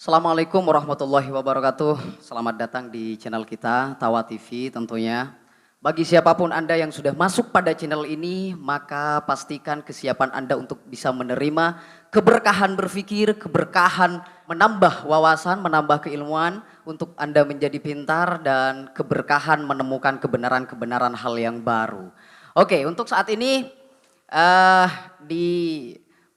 Assalamualaikum warahmatullahi wabarakatuh. Selamat datang di channel kita, Tawa TV tentunya. Bagi siapapun Anda yang sudah masuk pada channel ini, maka pastikan kesiapan Anda untuk bisa menerima keberkahan berpikir, keberkahan menambah wawasan, menambah keilmuan, untuk Anda menjadi pintar dan keberkahan menemukan kebenaran-kebenaran hal yang baru. Oke, untuk saat ini di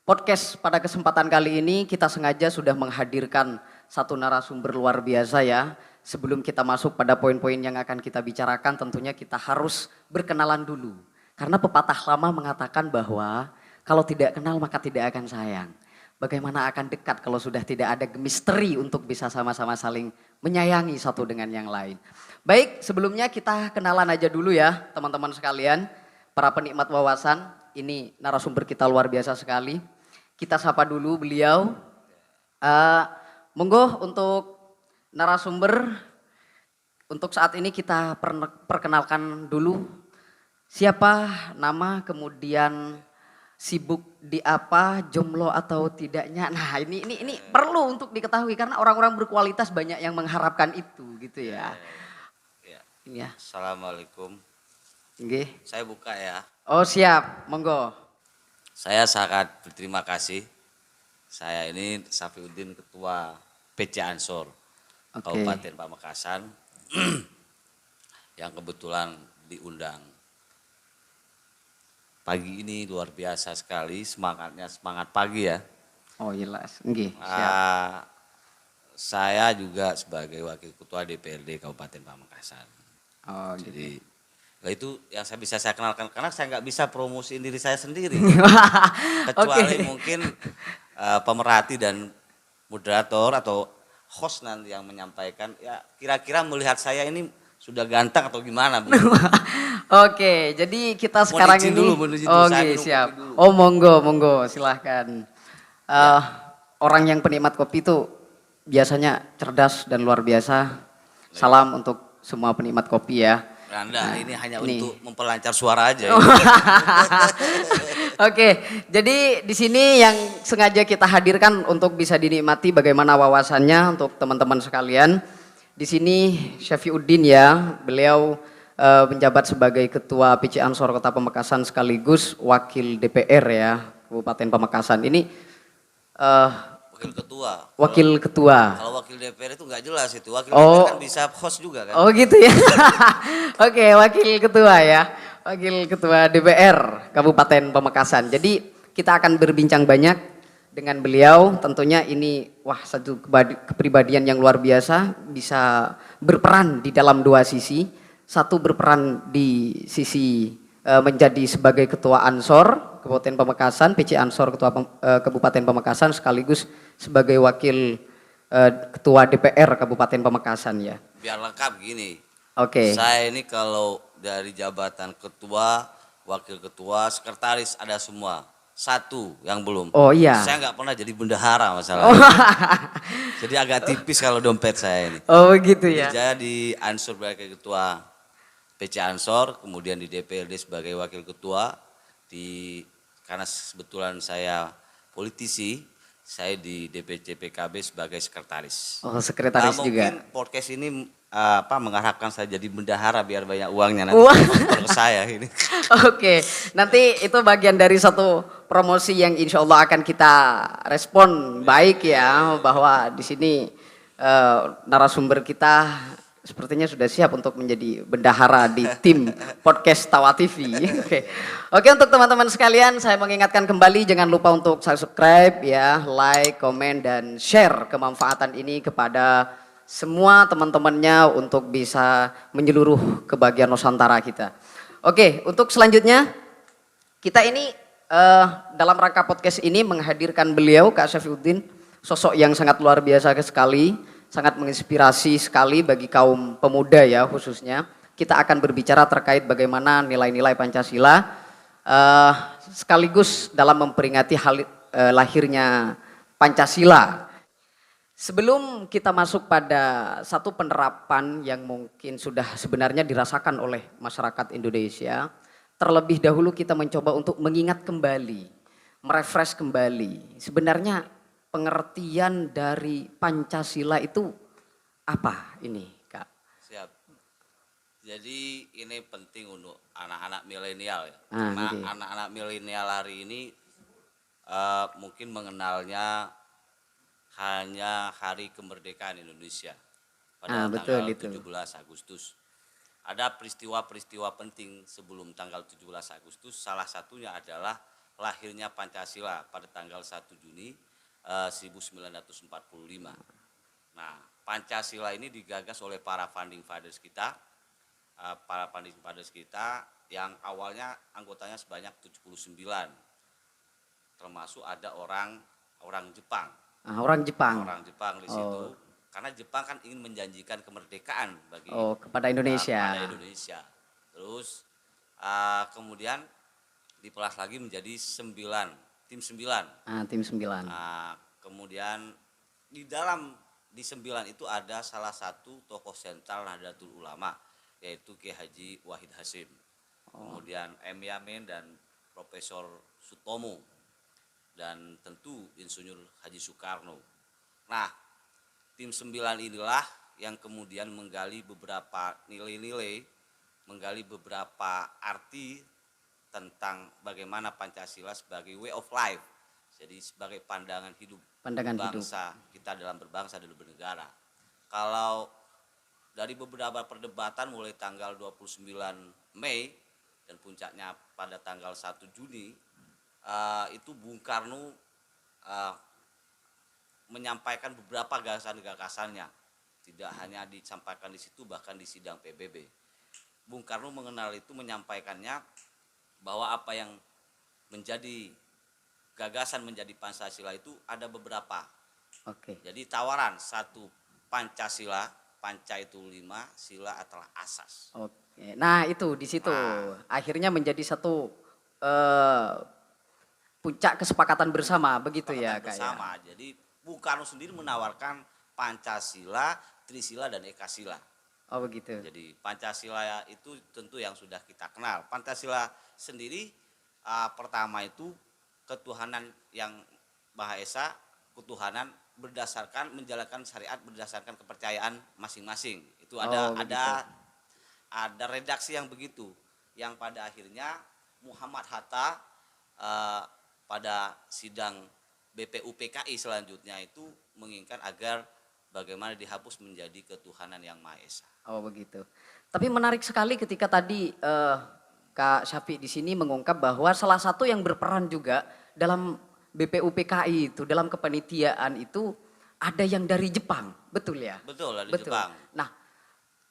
podcast pada kesempatan kali ini kita sengaja sudah menghadirkan satu narasumber luar biasa ya. Sebelum kita masuk pada poin-poin yang akan kita bicarakan, tentunya kita harus berkenalan dulu. Karena pepatah lama mengatakan bahwa kalau tidak kenal maka tidak akan sayang. Bagaimana akan dekat kalau sudah tidak ada misteri untuk bisa sama-sama saling menyayangi satu dengan yang lain. Baik, sebelumnya kita kenalan aja dulu ya teman-teman sekalian. Para penikmat wawasan, ini narasumber kita luar biasa sekali. Kita sapa dulu beliau. Monggo untuk narasumber. Untuk saat ini kita perkenalkan dulu. Siapa, nama, kemudian sibuk di apa, jomblo atau tidaknya. Nah ini perlu untuk diketahui karena orang-orang berkualitas banyak yang mengharapkan itu gitu ya. Ya. Assalamualaikum. Nggih. Saya buka ya. Oh siap, monggo. Saya sangat berterima kasih. Saya ini Safiuddin, Ketua PC Ansor Kabupaten Pamekasan yang kebetulan diundang. Pagi ini luar biasa sekali, semangatnya semangat pagi ya. Oh jelas, nggih. Siap. Saya juga sebagai Wakil Ketua DPRD Kabupaten Pamekasan. Oh jadi itu yang saya kenalkan karena saya nggak bisa promosiin diri saya sendiri kecuali mungkin pemerhati dan moderator atau host nanti yang menyampaikan ya kira-kira melihat saya ini sudah ganteng atau gimana. Oke, jadi kita sekarang ini dulu, siap. Oh monggo silahkan. Orang yang penikmat kopi itu biasanya cerdas dan luar biasa. Salam untuk semua penikmat kopi ya. Anda ini hanya untuk memperlancar suara aja. Ya. Oke, jadi di sini yang sengaja kita hadirkan untuk bisa dinikmati bagaimana wawasannya untuk teman-teman sekalian. Di sini Syafiuddin ya, beliau menjabat sebagai Ketua PC Ansor Kota Pamekasan sekaligus Wakil DPR ya Kabupaten Pamekasan. Ini Wakil Ketua. Kalau Wakil DPR itu nggak jelas itu. Wakil DPR kan bisa host juga kan. Oh gitu ya. Oke, Wakil Ketua ya. Wakil Ketua DPR Kabupaten Pamekasan. Jadi kita akan berbincang banyak dengan beliau. Tentunya ini satu kepribadian yang luar biasa. Bisa berperan di dalam dua sisi. Satu berperan di sisi menjadi sebagai Ketua Ansor Kabupaten Pamekasan, PC Ansor Ketua Kabupaten Pamekasan sekaligus sebagai Wakil Ketua DPR Kabupaten Pamekasan ya. Biar lengkap gini. Oke. Saya ini kalau dari jabatan ketua, wakil ketua, sekretaris ada semua. Satu yang belum. Oh iya. Saya nggak pernah jadi bendahara masalahnya. Jadi agak tipis kalau dompet saya ini. Oh gitu ya. Jadi saya di Ansor sebagai ketua PC Ansor, kemudian di DPRD sebagai wakil ketua, karena kebetulan saya politisi, saya di DPC PKB sebagai sekretaris. Oh sekretaris juga. Mungkin podcast ini mengharapkan saya jadi bendahara biar banyak uangnya nanti saya ini. Oke, nanti itu bagian dari satu promosi yang insya Allah akan kita respon baik ya, bahwa di sini narasumber kita sepertinya sudah siap untuk menjadi bendahara di tim podcast Tawa TV. Oke, untuk teman-teman sekalian saya mengingatkan kembali jangan lupa untuk subscribe ya, like, komen dan share kemanfaatan ini kepada semua teman-temannya untuk bisa menyeluruh ke bagian Nusantara kita. Oke, untuk selanjutnya kita ini dalam rangka podcast ini menghadirkan beliau Kak Syafiuddin, sosok yang sangat luar biasa sekali, sangat menginspirasi sekali bagi kaum pemuda ya khususnya. Kita akan berbicara terkait bagaimana nilai-nilai Pancasila sekaligus dalam memperingati lahirnya Pancasila. Sebelum kita masuk pada satu penerapan yang mungkin sudah sebenarnya dirasakan oleh masyarakat Indonesia, terlebih dahulu kita mencoba untuk mengingat kembali, merefresh kembali. Sebenarnya pengertian dari Pancasila itu apa ini, Kak? Siap. Jadi ini penting untuk anak-anak milenial ya. Ah, Karena gitu ya. anak-anak milenial hari ini mungkin mengenalnya hanya Hari Kemerdekaan Indonesia Ah, pada betul tanggal itu. 17 Agustus. Ada peristiwa-peristiwa penting sebelum tanggal 17 Agustus, salah satunya adalah lahirnya Pancasila pada tanggal 1 Juni 1945. Nah, Pancasila ini digagas oleh para founding fathers kita, yang awalnya anggotanya sebanyak 79, termasuk ada orang Jepang. Ah, orang Jepang. Orang Jepang di situ, karena Jepang kan ingin menjanjikan kemerdekaan bagi Kepada Indonesia. kepada Indonesia. Terus kemudian diperas lagi menjadi 9, tim 9. Ah, tim 9. Kemudian di 9 itu ada salah satu tokoh sentral Nahdlatul Ulama, yaitu Kiai Haji Wahid Hasyim. Kemudian M. Yamin dan Profesor Sutomo, dan tentu Insinyur Haji Soekarno. Nah, tim 9 inilah yang kemudian menggali beberapa nilai-nilai, menggali beberapa arti tentang bagaimana Pancasila sebagai way of life, jadi sebagai pandangan hidup bangsa kita dalam berbangsa dan bernegara. Kalau dari beberapa perdebatan mulai tanggal 29 Mei dan puncaknya pada tanggal 1 Juni, itu Bung Karno menyampaikan beberapa gagasan-gagasannya. Tidak hanya disampaikan di situ, bahkan di sidang PBB. Bung Karno menyampaikannya bahwa apa yang menjadi gagasan menjadi Pancasila itu ada beberapa. Oke. Jadi tawaran, 1 Pancasila, panca itu 5, sila adalah asas. Oke. Nah, itu di situ akhirnya menjadi satu puncak kesepakatan bersama, begitu ya, Kak? Bersama. Ya? Jadi Bung Karno sendiri menawarkan Pancasila, Trisila, dan Ekasila. Oh, begitu. Jadi Pancasila itu tentu yang sudah kita kenal. Pancasila sendiri pertama itu ketuhanan yang Maha Esa, ketuhanan berdasarkan menjalankan syariat berdasarkan kepercayaan masing-masing. Itu ada redaksi yang begitu, yang pada akhirnya Muhammad Hatta pada sidang BPUPKI selanjutnya itu menginginkan agar bagaimana dihapus menjadi ketuhanan yang Maha Esa. Oh, begitu. Tapi menarik sekali ketika tadi Kak Syafiq di sini mengungkap bahwa salah satu yang berperan juga dalam BPUPKI itu, dalam kepanitiaan itu ada yang dari Jepang, betul ya? Betul, dari betul. Jepang. Nah,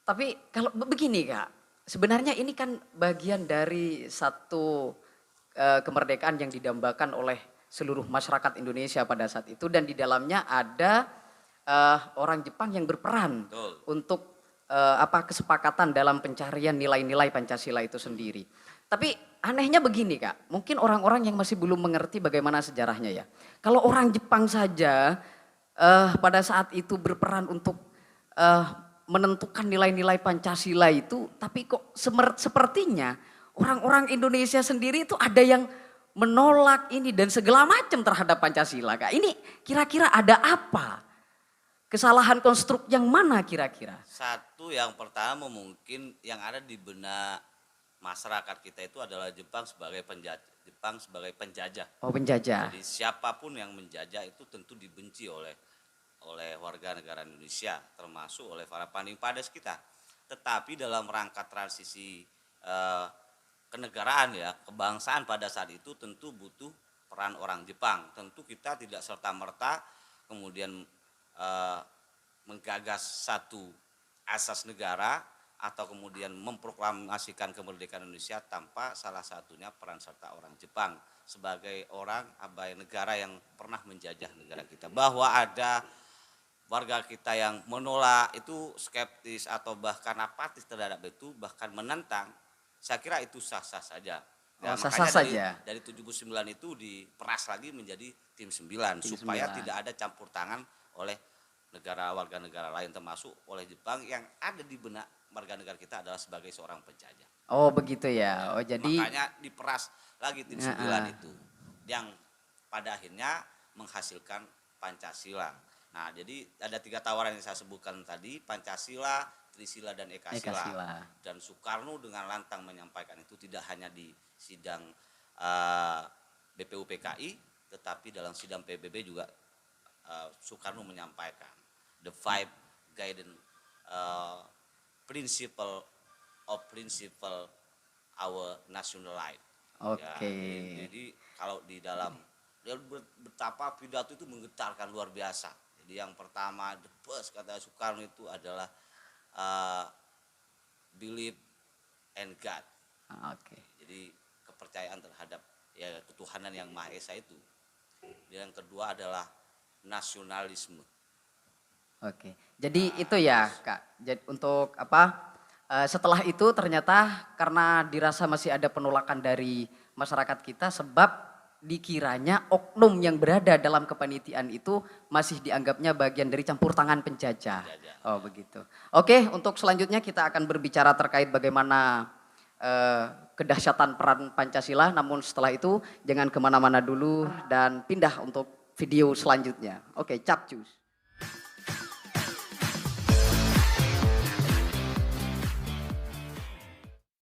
tapi kalau begini Kak, sebenarnya ini kan bagian dari satu kemerdekaan yang didambakan oleh seluruh masyarakat Indonesia pada saat itu, dan di dalamnya ada orang Jepang yang berperan untuk kesepakatan dalam pencarian nilai-nilai Pancasila itu sendiri. Tapi anehnya begini Kak, mungkin orang-orang yang masih belum mengerti bagaimana sejarahnya ya. Kalau orang Jepang saja pada saat itu berperan untuk menentukan nilai-nilai Pancasila itu, tapi kok sepertinya orang-orang Indonesia sendiri itu ada yang menolak ini dan segala macam terhadap Pancasila Kak. Ini kira-kira ada apa? Kesalahan konstruk yang mana kira-kira? Satu, yang pertama mungkin yang ada di benak masyarakat kita itu adalah Jepang sebagai penjajah. Oh, penjajah. Jadi siapapun yang menjajah itu tentu dibenci oleh warga negara Indonesia, termasuk oleh para founding fathers kita. Tetapi dalam rangka transisi kenegaraan ya, kebangsaan pada saat itu tentu butuh peran orang Jepang. Tentu kita tidak serta-merta kemudian menggagas satu asas negara atau kemudian memproklamasikan kemerdekaan Indonesia tanpa salah satunya peran serta orang Jepang sebagai orang abai negara yang pernah menjajah negara kita. Bahwa ada warga kita yang menolak itu, skeptis atau bahkan apatis terhadap itu, bahkan menentang, saya kira itu sah-sah saja. Ya, sah-sah saja. Dari 79 itu diperas lagi menjadi tim 9 supaya tidak ada campur tangan oleh warga negara lain, termasuk oleh Jepang yang ada di benak warga negara kita adalah sebagai seorang penjajah. Oh, begitu ya. Oh, jadi makanya diperas lagi tim 9 itu, yang pada akhirnya menghasilkan Pancasila. Nah, jadi ada 3 tawaran yang saya sebutkan tadi, Pancasila, Trisila, dan Ekasila. Ekasila. Dan Soekarno dengan lantang menyampaikan itu tidak hanya di sidang BPUPKI, tetapi dalam sidang PBB juga Soekarno menyampaikan the 5 guidance principle our national life. Oke. Ya, jadi kalau di dalam betapa pidato itu menggetarkan luar biasa. Jadi yang pertama, the first kata Soekarno itu adalah believe and God. Oke. Jadi kepercayaan terhadap ya ketuhanan yang Maha Esa itu. Dan yang kedua adalah nasionalisme. Oke. Jadi itu ya, Kak. Jadi untuk apa? Setelah itu ternyata karena dirasa masih ada penolakan dari masyarakat kita sebab dikiranya oknum yang berada dalam kepanitiaan itu masih dianggapnya bagian dari campur tangan penjajah. Oh begitu. Oke, untuk selanjutnya kita akan berbicara terkait bagaimana kedahsyatan peran Pancasila. Namun setelah itu jangan kemana-mana dulu dan pindah untuk video selanjutnya. Oke, capcus.